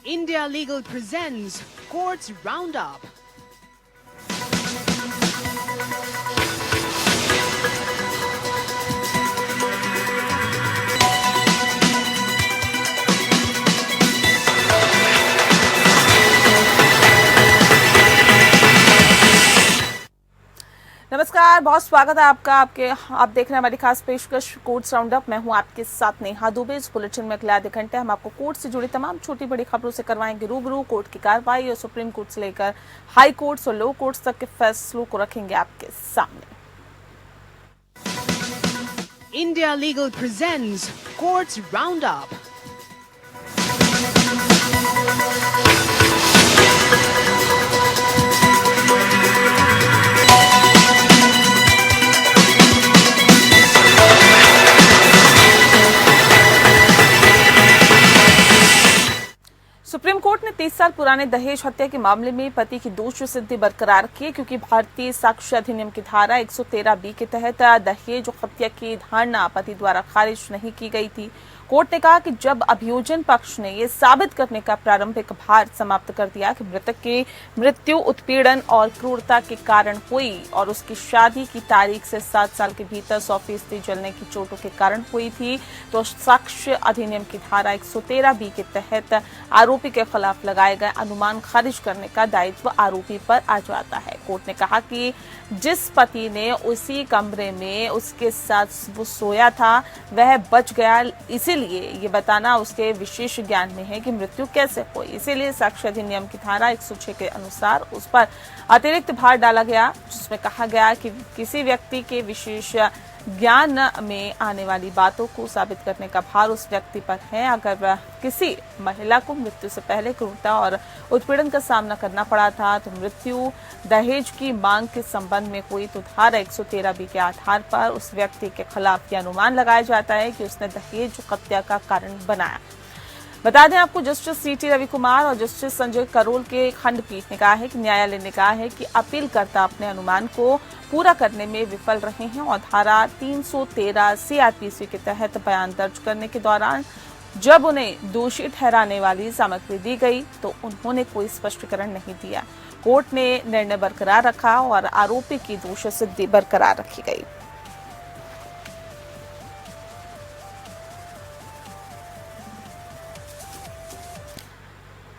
India Legal presents Courts Roundup. नमस्कार, बहुत स्वागत है आपका। आप देख रहे हैं हमारी खास पेशकश कोर्ट्स राउंडअप। मैं हूं आपके साथ नेहा दुबे। इस बुलेटिन में अगले आधे घंटे हम आपको कोर्ट से जुड़ी तमाम छोटी बड़ी खबरों से करवाएंगे रूबरू। कोर्ट की कार्रवाई और सुप्रीम कोर्ट से लेकर हाई कोर्ट्स और लो कोर्ट्स तक के फैसलों को रखेंगे आपके सामने। India Legal presents Courts Roundup. Supreme court ने 30 साल पुराने दहेज हत्या के मामले में पति की दोष सिद्धि बरकरार रखी है, क्योंकि भारतीय साक्ष्य अधिनियम की धारा 113B के तहत दहेज हत्या की धारणा पति द्वारा खारिज नहीं की गई थी। कोर्ट ने कहा कि जब अभियोजन पक्ष ने यह साबित करने का प्रारंभिक भार समाप्त कर दिया कि मृतक की मृत्यु उत्पीड़न और क्रूरता के कारण हुई और उसकी शादी की तारीख से 7 साल के भीतर 100% जलने की चोटों के कारण हुई थी, तो साक्ष्य अधिनियम की धारा 113B के तहत आरोपी के खिलाफ लगाए गए अनुमान खारिज करने का दायित्व आरोपी पर आ जाता है। कोर्ट ने कहा कि जिस पति ने उसी कमरे में उसके साथ वो सोया था वह बच गया, इसीलिए ये बताना उसके विशेष ज्ञान में है कि मृत्यु कैसे हुई। इसीलिए साक्ष्य अधिनियम की धारा 106 के अनुसार उस पर अतिरिक्त भार डाला गया, जिसमें कहा गया कि किसी व्यक्ति के विशेष ज्ञान में आने वाली बातों को साबित करने का भार उस व्यक्ति पर है। अगर वह किसी महिला को मृत्यु से पहले क्रूरता और उत्पीड़न का सामना करना पड़ा था तो मृत्यु दहेज की मांग के संबंध में हुई, तो धारा 113B के आधार पर उस व्यक्ति के खिलाफ यह अनुमान लगाया जाता है कि उसने दहेज हत्या का कारण बनाया। बता दें आपको, जस्टिस सीटी रवि कुमार और जस्टिस संजय करोल के खंडपीठ ने कहा है कि न्यायालय ने कहा है कि अपीलकर्ता अपने अनुमान को पूरा करने में विफल रहे हैं और धारा 313 CRPC के तहत बयान दर्ज करने के दौरान जब उन्हें दोषी ठहराने वाली सामग्री दी गई तो उन्होंने कोई स्पष्टीकरण नहीं दिया। कोर्ट ने निर्णय बरकरार रखा और आरोपी की दोष सिद्धि बरकरार रखी गई।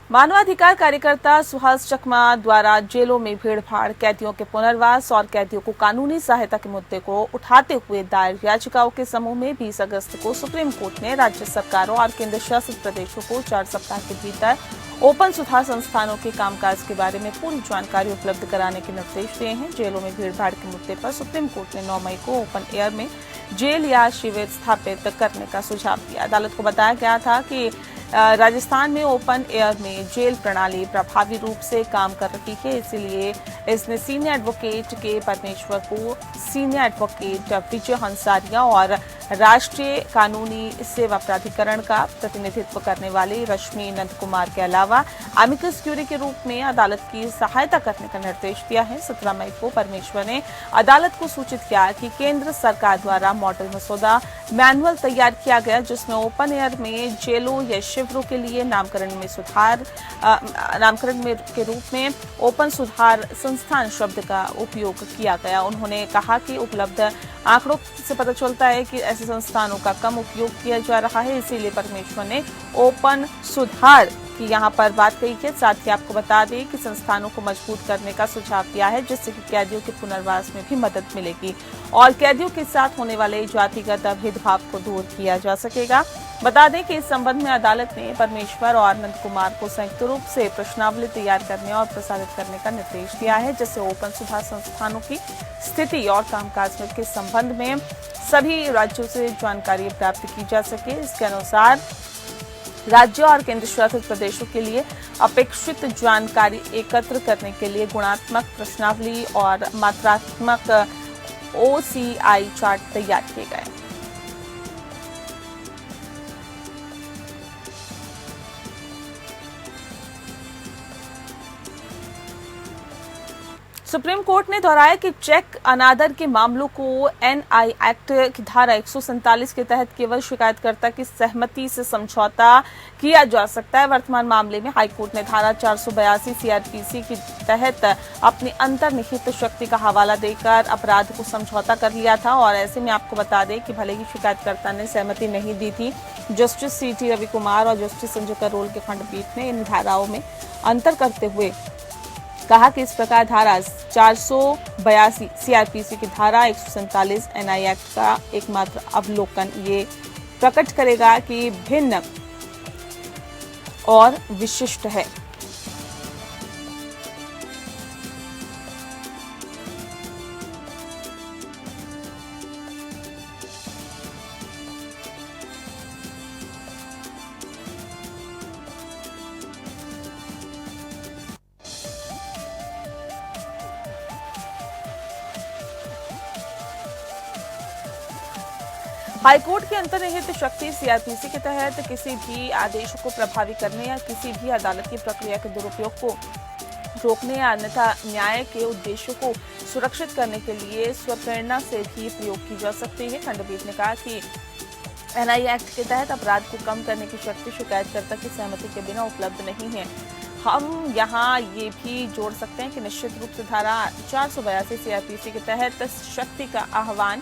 मानवाधिकार कार्यकर्ता सुहास चकमा द्वारा जेलों में भीड़भाड़, कैदियों के पुनर्वास और कैदियों को कानूनी सहायता के मुद्दे को उठाते हुए दायर याचिकाओं के समूह में 20 अगस्त को सुप्रीम कोर्ट ने राज्य सरकारों और केंद्र शासित प्रदेशों को 4 सप्ताह के भीतर ओपन सुधार संस्थानों के कामकाज के बारे में पूरी जानकारी उपलब्ध कराने के निर्देश दिए हैं। जेलों में भीड़भाड़ के मुद्दे पर सुप्रीम कोर्ट ने 9 मई को ओपन एयर में जेल या शिविर स्थापित करने का सुझाव दिया। अदालत को बताया गया था कि राजस्थान में ओपन एयर में जेल प्रणाली प्रभावी रूप से काम कर रही है, इसलिए इसने सीनियर एडवोकेट के परमेश्वर को सीनियर एडवोकेट विजय हंसारिया और राष्ट्रीय कानूनी सेवा प्राधिकरण का प्रतिनिधित्व करने वाले रश्मि नंद कुमार के अलावा एमिकस क्यूरी के रूप में अदालत की सहायता करने का निर्देश दिया है। 17 मई को परमेश्वर ने अदालत को सूचित किया कि केंद्र सरकार द्वारा मॉडल मसौदा मैनुअल तैयार किया गया, जिसमें ओपन एयर में जेलों या शिविरों के लिए नामकरण के रूप में ओपन सुधार संस्थान शब्द का उपयोग किया गया। उन्होंने कहा कि उपलब्ध आंकड़ों से पता चलता है कि ऐसे संस्थानों का कम उपयोग किया जा रहा है, इसीलिए परमेश्वर ने ओपन सुधार की यहाँ पर बात कही है। साथ ही आपको बता दें कि संस्थानों को मजबूत करने का सुझाव दिया है, जिससे कि कैदियों के पुनर्वास में भी मदद मिलेगी और कैदियों के साथ होने वाले जातिगत भेदभाव को दूर किया जा सकेगा। बता दें कि इस संबंध में अदालत ने परमेश्वर और नंद कुमार को संयुक्त रूप से प्रश्नावली तैयार करने और प्रसारित करने का निर्देश दिया है, जिससे ओपन सुधार संस्थानों की स्थिति और कामकाज के संबंध में सभी राज्यों से जानकारी प्राप्त की जा सके। इसके अनुसार राज्य और केंद्र शासित प्रदेशों के लिए अपेक्षित जानकारी एकत्र करने के लिए गुणात्मक प्रश्नावली और मात्रात्मक OCI चार्ट तैयार किए गए। सुप्रीम कोर्ट ने दोहराया कि चेक अनादर के मामलों को एनआई एक्ट की धारा 147 के तहत केवल शिकायतकर्ता की सहमति से समझौता किया जा सकता है। वर्तमान मामले में हाईकोर्ट ने धारा 482 सीआरपीसी के तहत अपनी अंतर्निहित शक्ति का हवाला देकर अपराध को समझौता कर लिया था और ऐसे में आपको बता दें कि भले ही शिकायतकर्ता ने सहमति नहीं दी थी, जस्टिस सीटी रवि कुमार और जस्टिस संजय करोल के खंडपीठ ने इन धाराओं में अंतर करते हुए कहा कि इस प्रकार धारा 482 सीआरपीसी की धारा 147 एनआई एक्ट का एकमात्र अवलोकन ये प्रकट करेगा कि भिन्न और विशिष्ट है। हाईकोर्ट की अंतर्निहित शक्ति सीआरपीसी के तहत किसी भी आदेश को प्रभावी करने या किसी भी अदालत की प्रक्रिया के दुरुपयोग को रोकने या अन्यथा न्याय के उद्देश्यों को सुरक्षित करने के लिए स्वप्रेरणा से भी प्रयोग की जा सकती है। खंडपीठ ने कहा कि एनआई एक्ट के तहत अपराध को कम करने की शक्ति शिकायतकर्ता की सहमति के बिना उपलब्ध नहीं है। हम यहाँ ये भी जोड़ सकते हैं कि निश्चित रूप से धारा 482 सीआरपीसी के तहत शक्ति का आह्वान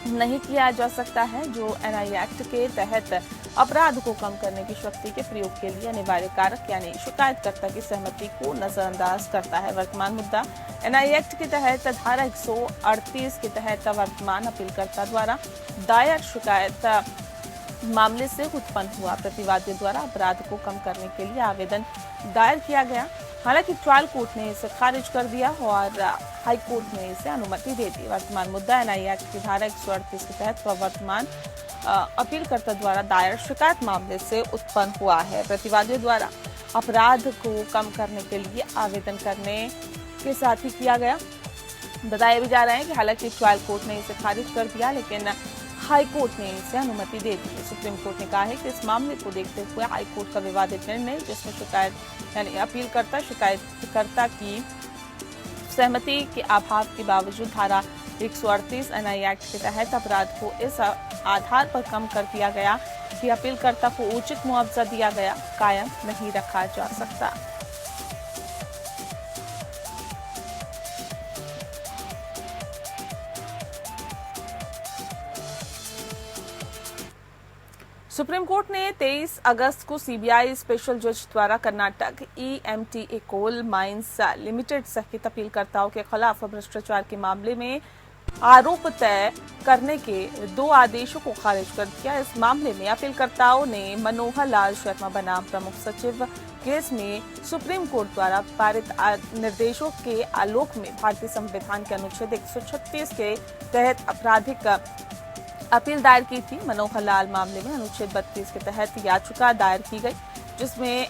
नहीं किया जा सकता है, जो एनआई एक्ट के तहत अपराध को कम करने की शक्ति के प्रयोग के लिए अनिवार्य कारक यानी शिकायतकर्ता की सहमति को नजरअंदाज करता है। वर्तमान मुद्दा एनआई एक्ट के तहत धारा 138 के तहत वर्तमान अपीलकर्ता द्वारा दायर शिकायत मामले से उत्पन्न हुआ। प्रतिवादी द्वारा अपराध को कम करने के लिए आवेदन दायर किया गया, हालांकि ट्रायल कोर्ट ने इसे खारिज कर दिया और हाई कोर्ट ने इसे अनुमति दे दी। वर्तमान मुद्दा एनआई एक्ट की धारा 138 के तहत वर्तमान अपीलकर्ता द्वारा दायर शिकायत मामले से उत्पन्न हुआ है। प्रतिवादियों द्वारा अपराध को कम करने के लिए आवेदन करने के साथ ही किया गया। बताया भी जा रहा है कि हालांकि ट्रायल कोर्ट ने इसे खारिज कर दिया, लेकिन हाई कोर्ट ने इसे अनुमति दे दी है। सुप्रीम कोर्ट ने कहा है कि इस मामले को देखते हुए हाई कोर्ट का विवादित निर्णय, जिसमें शिकायत यानी अपीलकर्ता शिकायतकर्ता की सहमति के अभाव के बावजूद धारा 138 एनआई एक्ट के तहत अपराध को इस आधार पर कम कर दिया गया कि अपीलकर्ता को उचित मुआवजा दिया गया, कायम नहीं रखा जा सकता। सुप्रीम कोर्ट ने 23 अगस्त को सीबीआई स्पेशल जज द्वारा कर्नाटक ईएमटीए कोल माइंस लिमिटेड सहित अपीलकर्ताओं के खिलाफ भ्रष्टाचार के मामले में आरोप तय करने के 2 आदेशों को खारिज कर दिया। इस मामले में अपीलकर्ताओं ने मनोहर लाल शर्मा बनाम प्रमुख सचिव केस में सुप्रीम कोर्ट द्वारा पारित निर्देशों के आलोक में भारतीय संविधान के अनुच्छेद 136 के तहत आपराधिक अपील दायर की थी। मनोहर लाल मामले में अनुच्छेद 32 के तहत याचिका दायर की गई, जिसमें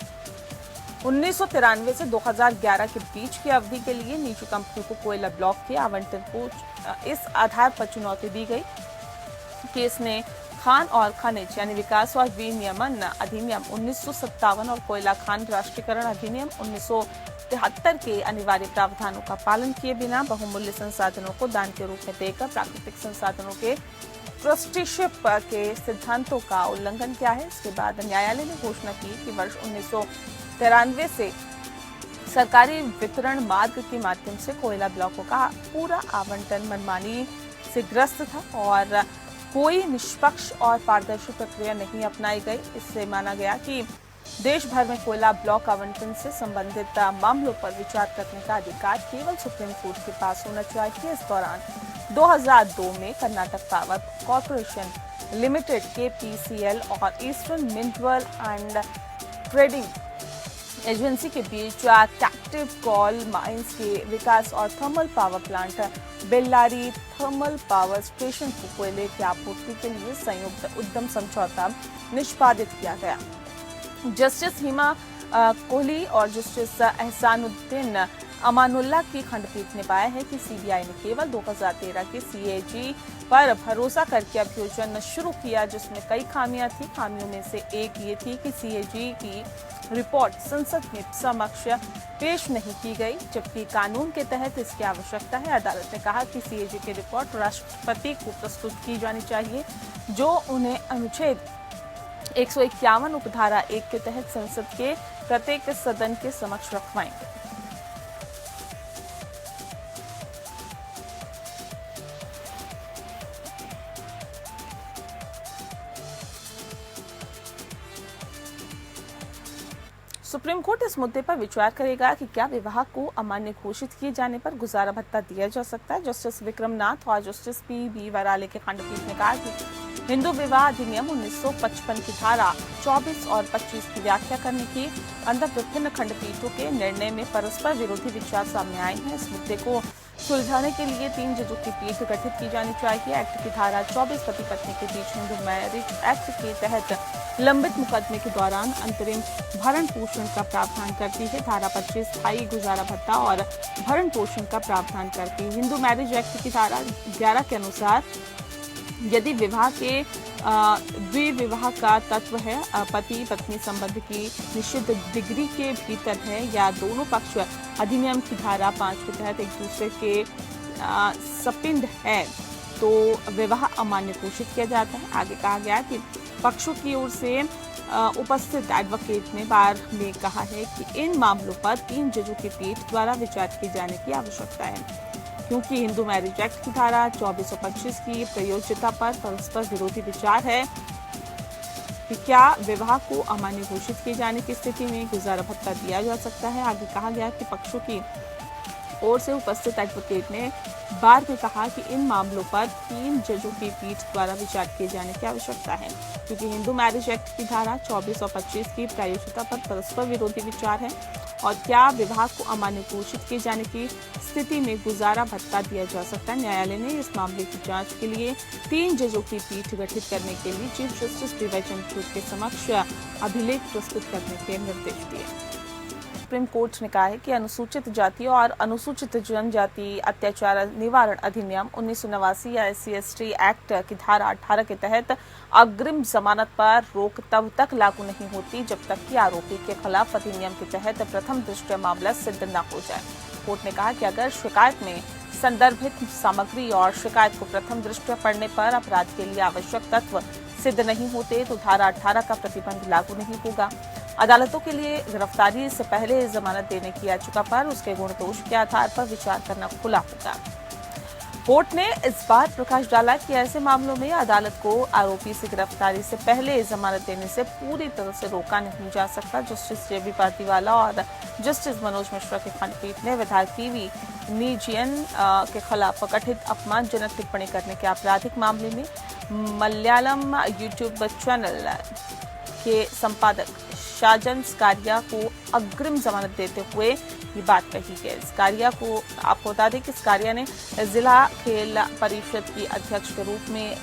1993 से 2011 के बीच की अवधि के लिए निजी कंपनियों को कोयला ब्लॉक के आवंटन को इस आधार पर चुनौती दी गई। केस ने खान और खनिज यानी विकास और विनियमन अधिनियम 1957 और कोयला खान राष्ट्रीयकरण अधिनियम 1973 के अनिवार्य प्रावधानों का पालन किए बिना बहुमूल्य संसाधनों को दान के रूप में देकर प्राकृतिक संसाधनों के ट्रस्टीशिप के सिद्धांतों का उल्लंघन किया है। इसके बाद न्यायालय ने घोषणा की कि वर्ष 1993 से सरकारी वितरण मार्ग के माध्यम से कोयला ब्लॉकों का पूरा आवंटन मनमानी से ग्रस्त था और कोई निष्पक्ष और पारदर्शी प्रक्रिया नहीं अपनाई गई। इससे माना गया कि देश भर में कोयला ब्लॉक आवंटन से संबंधित मामलों पर विचार करने का अधिकार केवल सुप्रीम कोर्ट के पास होना चाहिए। इस दौरान 2002 में Karnataka power corporation limited KPCL और eastern mineral and trading agency के बीच कैप्टिव कोल माइंस के विकास और thermal power plant Bellary thermal power station को कोयले की आपूर्ति के लिए संयुक्त उद्यम समझौता निष्पादित किया गया। जस्टिस हिमा कोहली और जस्टिस एहसानुद्दीन अमानुल्लाह की खंडपीठ ने पाया है कि सीबीआई ने केवल 2013 के CAG पर भरोसा करके अभियोजन शुरू किया, जिसमें कई खामियां थी। खामियों में से एक ये थी कि CAG की रिपोर्ट संसद में समक्ष पेश नहीं की गई, जबकि कानून के तहत इसकी आवश्यकता है। अदालत ने कहा कि सीएजी की रिपोर्ट राष्ट्रपति को प्रस्तुत की जानी चाहिए, जो उन्हें अनुच्छेद 151 उपधारा 1 के तहत संसद के प्रत्येक सदन के समक्ष रखवाएंगे। सुप्रीम कोर्ट इस मुद्दे पर विचार करेगा कि क्या विवाह को अमान्य घोषित किए जाने पर गुजारा भत्ता दिया जा सकता है। जस्टिस विक्रम नाथ और जस्टिस पी वराले के खंडपीठ ने कहा कि हिंदू विवाह अधिनियम 1955 की धारा 24 और 25 की व्याख्या करने की अंदर विभिन्न खंडपीठों के निर्णय में परस्पर विरोधी विचार सामने आए हैं। इस मुद्दे को सुलझाने के लिए 3 जजों की पीठ गठित की जानी चाहिए। एक्ट की धारा 24 पति पत्नी के बीच हिंदू मैरिज एक्ट के तहत लंबित मुकदमे के दौरान अंतरिम भरण पोषण का प्रावधान करती है। धारा 25 स्थायी गुजारा भत्ता और भरण पोषण का प्रावधान करती है। हिंदू मैरिज एक्ट की धारा 11 के अनुसार यदि विवाह के द्विविवाह का तत्व है, पति पत्नी संबंध की निश्चित डिग्री के भीतर है या दोनों पक्ष अधिनियम की धारा 5 के तहत एक दूसरे के सपिंड है, तो विवाह अमान्य घोषित किया जाता है। आगे कहा गया कि पक्षों की ओर से उपस्थित एडवोकेट ने बार में कहा है कि इन मामलों पर 3 जजों की पीठ द्वारा विचार किए जाने की आवश्यकता है, क्योंकि हिंदू मैरिज एक्ट की धारा 24 और 25 की प्रयोज्यता पर परस्पर विरोधी विचार है कि क्या विवाह को अमान्य घोषित किए जाने की स्थिति में गुजारा भत्ता दिया जा सकता है। आगे कहा गया कि पक्षों की ओर से उपस्थित एडवोकेट ने बार में कहा कि इन मामलों पर 3 जजों की पीठ द्वारा विचार किए जाने की आवश्यकता है, क्योंकि हिंदू मैरिज एक्ट की धारा 24 और 25 की प्रयोज्यता पर परस्पर विरोधी विचार है और क्या विवाह को अमान्य घोषित किए जाने की स्थिति में गुजारा भत्ता दिया जा सकता है। न्यायालय ने इस मामले की जांच के लिए 3 जजों की पीठ गठित करने के लिए चीफ जस्टिस डी.वाई. चंद्रचूड़ के समक्ष अभिलेख प्रस्तुत करने के निर्देश दिए। सुप्रीम कोर्ट ने कहा है कि अनुसूचित जाति और अनुसूचित जनजाति अत्याचार निवारण अधिनियम 1989 या SC/ST एक्ट की धारा 18 के तहत अग्रिम जमानत पर रोक तब तक लागू नहीं होती जब तक कि आरोपी के खिलाफ अधिनियम के तहत प्रथम दृष्टया मामला सिद्ध न हो जाए। कोर्ट ने कहा कि अगर शिकायत में संदर्भित सामग्री और शिकायत को प्रथम दृष्टया पढ़ने पर अपराध के लिए आवश्यक तत्व सिद्ध नहीं होते तो धारा 18 का प्रतिबंध लागू नहीं होगा। अदालतों के लिए गिरफ्तारी से पहले जमानत देने की याचिका पर उसके गुण दोष के आधार पर विचार करना खुला होगा। कोर्ट ने इस बात प्रकाश डाला कि ऐसे मामलों में अदालत को आरोपी से गिरफ्तारी से पहले जमानत देने से पूरी तरह से रोका नहीं जा सकता। Justice JB. पार्दीवाला और जस्टिस मनोज मिश्रा की खंडपीठ ने विधायक पी.वी. निजियन के खिलाफ कथित अपमानजनक टिप्पणी करने के आपराधिक मामले में मलयालम यूट्यूब चैनल के संपादक शाजन स्कारिया को अग्रिम जमानत देते हुए ये बात कही है। स्कारिया को आपको बता दें कि स्कारिया ने जिला खेल परिषद की अध्यक्ष के रूप में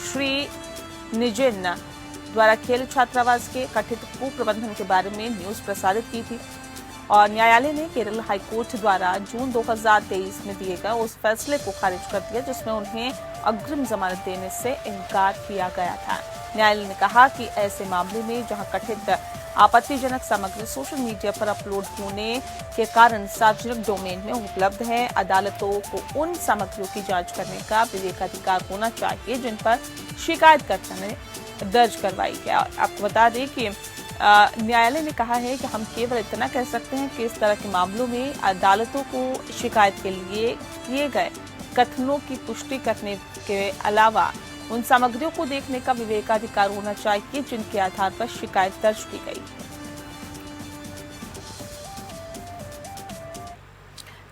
श्री निजिन द्वारा खेल छात्रावास के कथित कुप्रबंधन के बारे में न्यूज प्रसारित की थी और न्यायालय ने केरल हाईकोर्ट द्वारा जून 2023 में दिए गए उस फैसले को खारिज कर दिया जिसमें उन्हें अग्रिम जमानत देने से इनकार किया गया था। न्यायालय ने कहा कि ऐसे मामले में जहां कथित आपत्तिजनक सामग्री सोशल मीडिया पर अपलोड होने के कारण सार्वजनिक डोमेन में उपलब्ध है, अदालतों को उन सामग्रियों की जांच करने का विवेकाधिकार होना चाहिए जिन पर शिकायतकर्ता ने दर्ज करवाई है। आपको बता दें कि न्यायालय ने कहा है कि हम केवल इतना कह सकते हैं कि इस तरह के मामलों में अदालतों को शिकायत के लिए किए गए कथनों की पुष्टि करने के अलावा उन सामग्रियों को देखने का विवेकाधिकार होना चाहिए जिनके आधार पर शिकायत दर्ज की गई।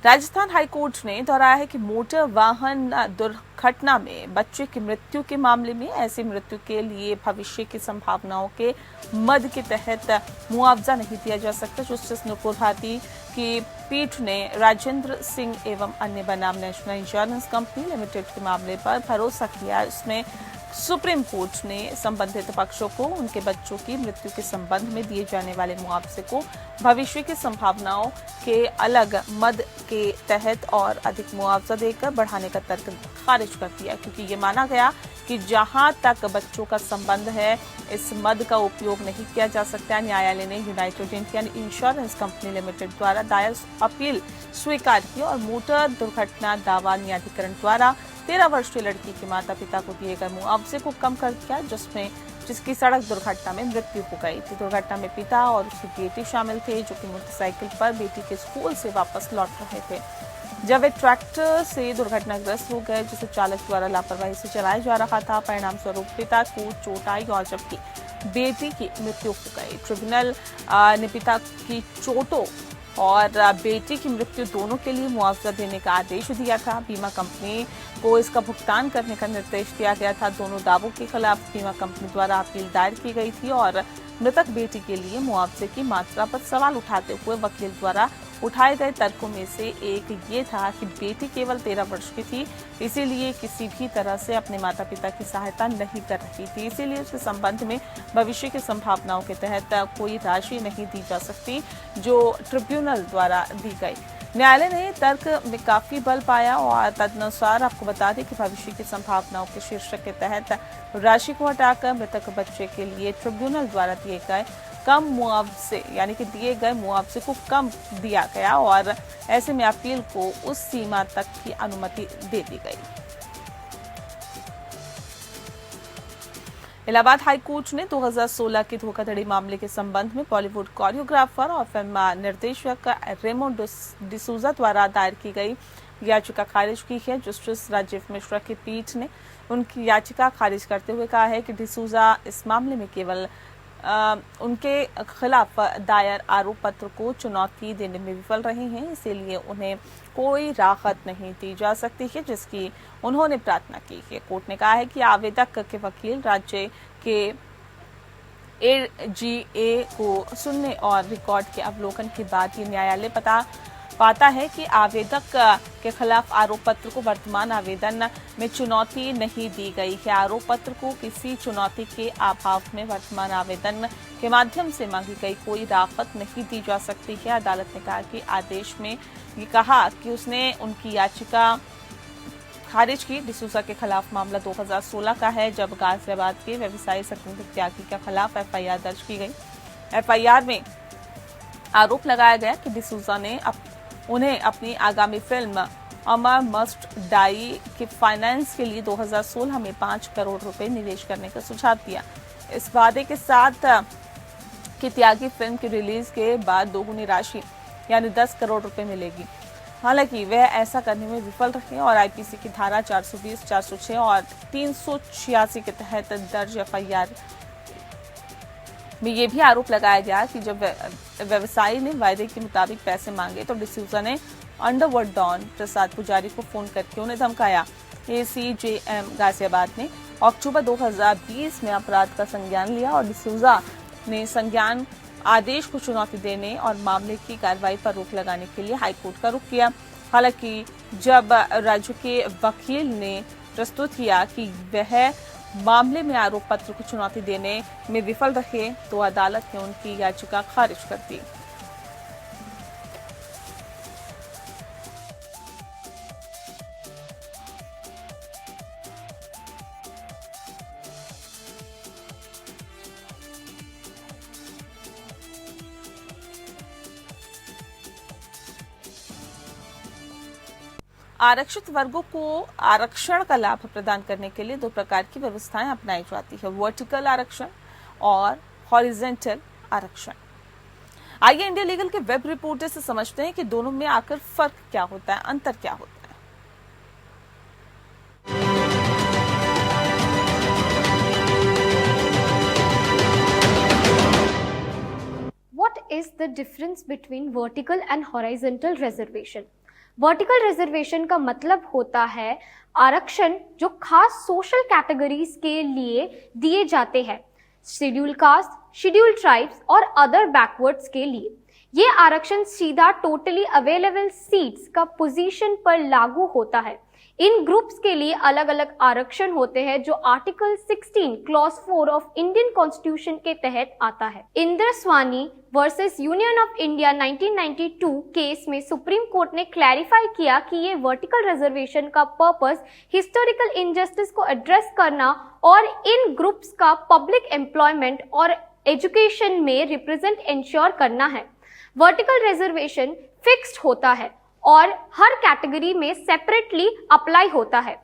राजस्थान हाईकोर्ट ने दोहराया है कि मोटर वाहन दुर्घटना में बच्चे की मृत्यु के मामले में ऐसी मृत्यु के लिए भविष्य की संभावनाओं के मद के तहत मुआवजा नहीं दिया जा सकता। जस्टिस नुपुर भारती की पीठ ने राजेंद्र सिंह एवं अन्य बनाम नेशनल इंश्योरेंस कंपनी लिमिटेड के मामले पर भरोसा किया। इसमें सुप्रीम कोर्ट ने संबंधित पक्षों को उनके बच्चों की मृत्यु के संबंध में दिए जाने वाले मुआवजे को भविष्य की संभावनाओं के अलग मद के तहत और अधिक मुआवजा देकर बढ़ाने का तर्क खारिज कर दिया, क्योंकि ये माना गया कि जहां तक बच्चों का संबंध है इस मद का उपयोग नहीं किया जा सकता। न्यायालय ने United Indian insurance company limited द्वारा दायर अपील स्वीकार की और मोटर दुर्घटना दावा न्यायाधिकरण द्वारा 13 वर्षीय लड़की के माता पिता को दिए गए मुआवजे को कम कर दिया, जिसकी सड़क दुर्घटना में मृत्यु हो गई थी। दुर्घटना में पिता और उसकी बेटी शामिल थे, जो कि मोटरसाइकिल पर बेटी के स्कूल से वापस लौट रहे थे जब वे ट्रैक्टर से दुर्घटनाग्रस्त हो गए, जिसे चालक द्वारा लापरवाही से चलाया जा रहा था। परिणाम स्वरूप पिता को चोट आई और जबकि बेटी की मृत्यु हो गई। ट्रिब्यूनल ने पिता की चोटों और बेटी की मृत्यु दोनों के लिए मुआवजा देने का आदेश दिया था। बीमा कंपनी को इसका भुगतान करने का निर्देश दिया गया था। दोनों दावों के खिलाफ बीमा कंपनी द्वारा अपील दायर की गई थी और मृतक बेटी के लिए मुआवजे की मात्रा पर सवाल उठाते हुए वकील द्वारा उठाए गए तर्कों में से एक ये था कि बेटी केवल 13 वर्ष की थी, इसीलिए किसी भी तरह से अपने माता पिता की सहायता नहीं कर रही थी, इसीलिए उसके संबंध में भविष्य की संभावनाओं के तहत कोई राशि नहीं दी जा सकती, जो ट्रिब्यूनल द्वारा दी गई। न्यायालय ने तर्क में काफी बल पाया और तदनुसार आपको बता दें कि भविष्य की संभावनाओं के शीर्षक के तहत राशि को हटाकर मृतक बच्चे के लिए ट्रिब्यूनल द्वारा दिए गए कम मुआवजे यानी कि दिए गए मुआवजे को कम दिया गया और ऐसे में अपील को उस सीमा तक की अनुमति दे दी गई। इलाहाबाद हाई कोर्ट ने 2016 के धोखाधड़ी मामले के संबंध में बॉलीवुड कोरियोग्राफर और फिल्म निर्देशक रेमो डिसूजा द्वारा दायर की गई याचिका खारिज की है। जस्टिस राजीव मिश्रा की पीठ ने उनकी याचिका खारिज करते हुए कहा है कि डिसूजा इस मामले में केवल उनके खिलाफ दायर आरोप पत्र को चुनौती देने में विफल रहे हैं, इसीलिए उन्हें कोई राहत नहीं दी जा सकती है जिसकी उन्होंने प्रार्थना की है। कोर्ट ने कहा है कि आवेदक के वकील राज्य के एजीए को सुनने और रिकॉर्ड के अवलोकन के बाद ये न्यायालय पाता है कि आवेदक के खिलाफ आरोप पत्र को वर्तमान आवेदन में चुनौती नहीं दी गई है। आरोप पत्र को किसी चुनौती के अभाव में वर्तमान आवेदन के माध्यम से मांगी गई कोई राहत नहीं दी जा सकती है। अदालत ने कहा कि आदेश में ये कहा कि उसने उनकी याचिका खारिज की। डिसूजा के खिलाफ मामला 2016 का है, जब गाजियाबाद के व्यवसायी सत्येंद्र त्यागी के खिलाफ एफआईआर दर्ज की गई। एफआईआर में आरोप लगाया गया कि डिसूजा ने उन्हें अपनी आगामी फिल्म अमर मस्ट डाई के फाइनेंस के लिए 2016 में 5 करोड़ रुपए निवेश करने का सुझाव दिया, इस वादे के साथ कि त्यागी फिल्म की रिलीज के बाद दोगुनी राशि यानी 10 करोड़ रुपए मिलेगी। हालांकि वह ऐसा करने में विफल रहे और आईपीसी की धारा 420, 406 और 386 के तहत दर्ज एफआईआर में ये भी आरोप लगाया गया कि जब व्यवसायी ने वायदे के मुताबिक पैसे मांगे तो डिसूजा ने अंडरवर्ल्ड डॉन प्रसाद पुजारी को फोन करके उन्हें धमकाया। एसीजेएम गाजियाबाद ने अक्टूबर 2020 में अपराध का संज्ञान लिया और डिसूजा ने संज्ञान आदेश को चुनौती देने और मामले की कार्रवाई पर रोक लगाने के लिए हाईकोर्ट का रुख किया। हालांकि जब राज्य के वकील ने प्रस्तुत किया कि वह मामले में आरोप पत्र को चुनौती देने में विफल रहे तो अदालत ने उनकी याचिका खारिज कर दी। आरक्षित वर्गों को आरक्षण का लाभ प्रदान करने के लिए 2 प्रकार की व्यवस्थाएं अपनाई जाती है, वर्टिकल आरक्षण और हॉरिजॉन्टल आरक्षण। आइए इंडिया लीगल के वेब रिपोर्टर से समझते हैं कि दोनों में आकर फर्क क्या होता है, अंतर क्या होता है। What is the difference between vertical and horizontal reservation? Vertical reservation का मतलब होता है आरक्षण जो खास सोशल कैटेगरीज के लिए दिए जाते हैं, शेड्यूल कास्ट, शेड्यूल ट्राइब्स और अदर बैकवर्ड्स के लिए। ये आरक्षण सीधा टोटली अवेलेबल सीट्स का पोजीशन पर लागू होता है। इन ग्रुप्स के लिए अलग अलग आरक्षण होते हैं जो article 16 clause 4 of Indian constitution के तहत आता है। Indra Sawhney versus union of India 1992 case में सुप्रीम कोर्ट ने क्लैरिफाई किया कि ये वर्टिकल रिजर्वेशन का पर्पस हिस्टोरिकल इनजस्टिस को एड्रेस करना और इन ग्रुप्स का पब्लिक एम्प्लॉयमेंट और एजुकेशन में रिप्रेजेंट इंश्योर करना है। वर्टिकल रिजर्वेशन फिक्स्ड होता है और हर कैटेगरी में सेपरेटली अप्लाई होता है।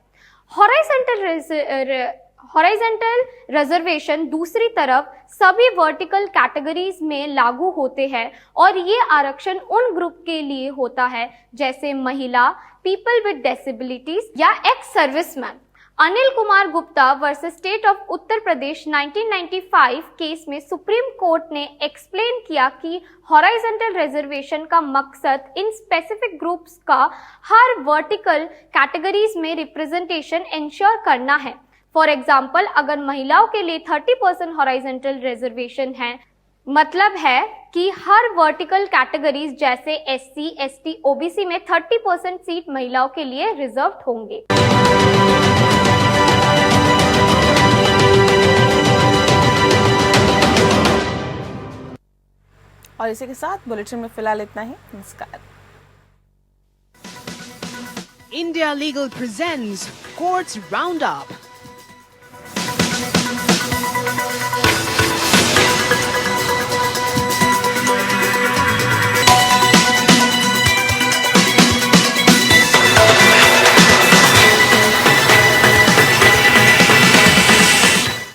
हॉरिजॉन्टल रिजर्वेशन दूसरी तरफ सभी वर्टिकल कैटेगरीज में लागू होते हैं और ये आरक्षण उन ग्रुप के लिए होता है जैसे महिला, पीपल विद डिसेबिलिटीज या ex serviceman. Anil Kumar Gupta versus state of Uttar Pradesh 1995 case में सुप्रीम कोर्ट ने एक्सप्लेन किया कि हॉरिजॉन्टल रिजर्वेशन का मकसद इन स्पेसिफिक ग्रुप्स का हर वर्टिकल कैटेगरीज में रिप्रेजेंटेशन इंश्योर करना है। फॉर एग्जाम्पल, अगर महिलाओं के लिए 30% हॉरिजॉन्टल रिजर्वेशन है, मतलब है कि हर वर्टिकल कैटेगरीज जैसे SC, ST, OBC में 30% सीट महिलाओं के लिए रिजर्व्ड होंगे। और इसी के साथ बुलेटिन में फिलहाल इतना ही। नमस्कार। India Legal presents Courts Roundup.